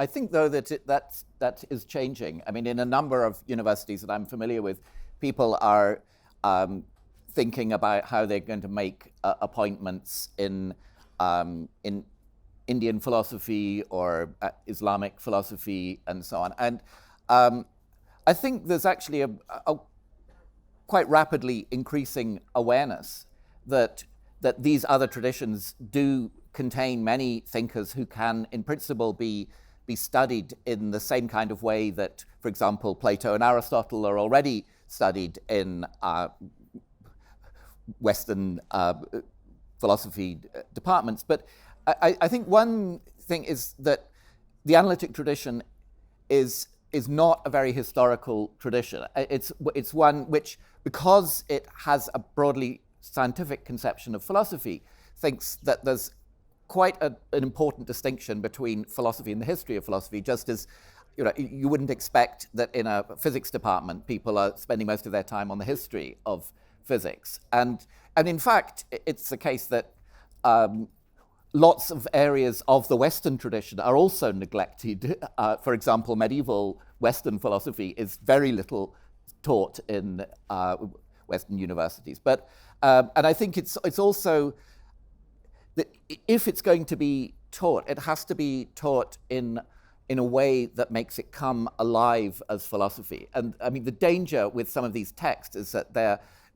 I think, though, that is changing. I mean, in a number of universities that I'm familiar with, people are thinking about how they're going to make appointments in Indian philosophy or Islamic philosophy and so on. And I think there's actually a quite rapidly increasing awareness that these other traditions do contain many thinkers who can, in principle, be studied in the same kind of way that, for example, Plato and Aristotle are already studied in Western philosophy departments. But I think one thing is that the analytic tradition is not a very historical tradition. It's one which, because it has a broadly scientific conception of philosophy, thinks that there's quite an important distinction between philosophy and the history of philosophy, just as you wouldn't expect that in a physics department people are spending most of their time on the history of physics. And in fact, it's the case that lots of areas of the Western tradition are also neglected. For example, medieval Western philosophy is very little taught in Western universities. But and I think it's also that if it's going to be taught, it has to be taught in a way that makes it come alive as philosophy. And I mean, the danger with some of these texts is that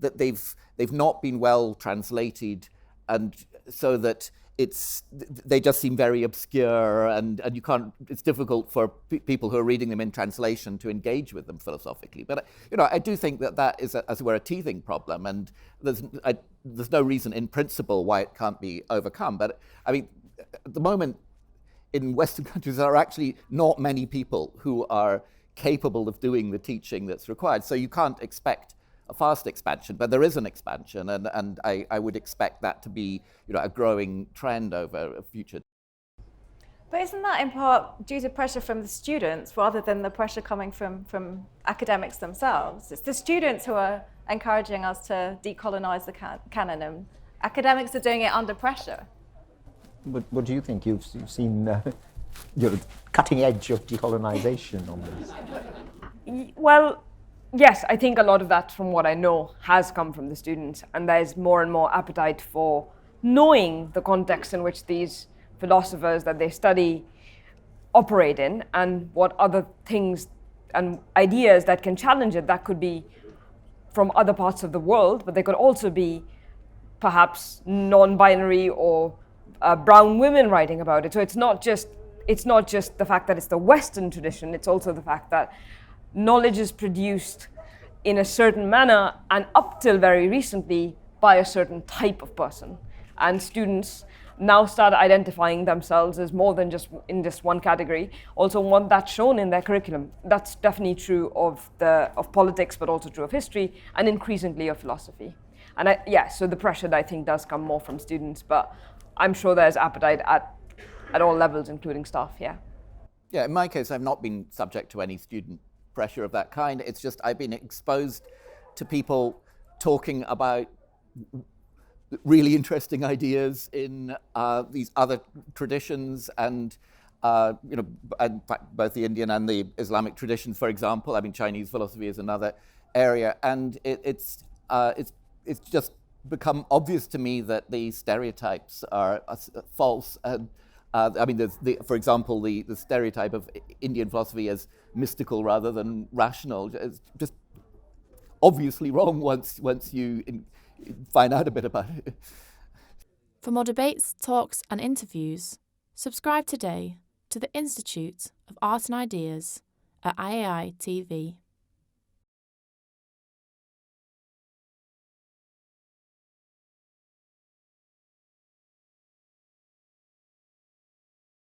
they've not been well translated, and so that they just seem very obscure, and you can't. It's difficult for people who are reading them in translation to engage with them philosophically. But I do think that is, as it were, a teething problem, and there's no reason in principle why it can't be overcome. But I mean, at the moment, in Western countries, there are actually not many people who are capable of doing the teaching that's required. So you can't expect a fast expansion, but there is an expansion, and I would expect that to be a growing trend over a future. But isn't that in part due to pressure from the students rather than the pressure coming from academics themselves? It's the students who are encouraging us to decolonize the canon, and academics are doing it under pressure. What do you think? You've seen your cutting edge of decolonization on this. Well, yes, I think a lot of that, from what I know, has come from the students, and there's more and more appetite for knowing the context in which these philosophers that they study operate in, and what other things and ideas that can challenge it. That could be from other parts of the world, but they could also be perhaps non-binary or brown women writing about it. So it's not just the fact that it's the Western tradition, it's also the fact that knowledge is produced in a certain manner, and up till very recently by a certain type of person. And students now start identifying themselves as more than just in this one category, also want that shown in their curriculum. That's definitely true of politics, but also true of history, and increasingly of philosophy. And so the pressure, I think, does come more from students, but I'm sure there's appetite at all levels, including staff, yeah. Yeah, in my case, I've not been subject to any student pressure of that kind. It's just I've been exposed to people talking about really interesting ideas in these other traditions, and in fact, both the Indian and the Islamic traditions, for example. I mean, Chinese philosophy is another area, and it's just become obvious to me that the stereotypes are false. And I mean, there's for example, the stereotype of Indian philosophy as mystical rather than rational is just obviously wrong once you find out a bit about it. For more debates, talks and interviews, subscribe today to the Institute of Art and Ideas at IAI TV.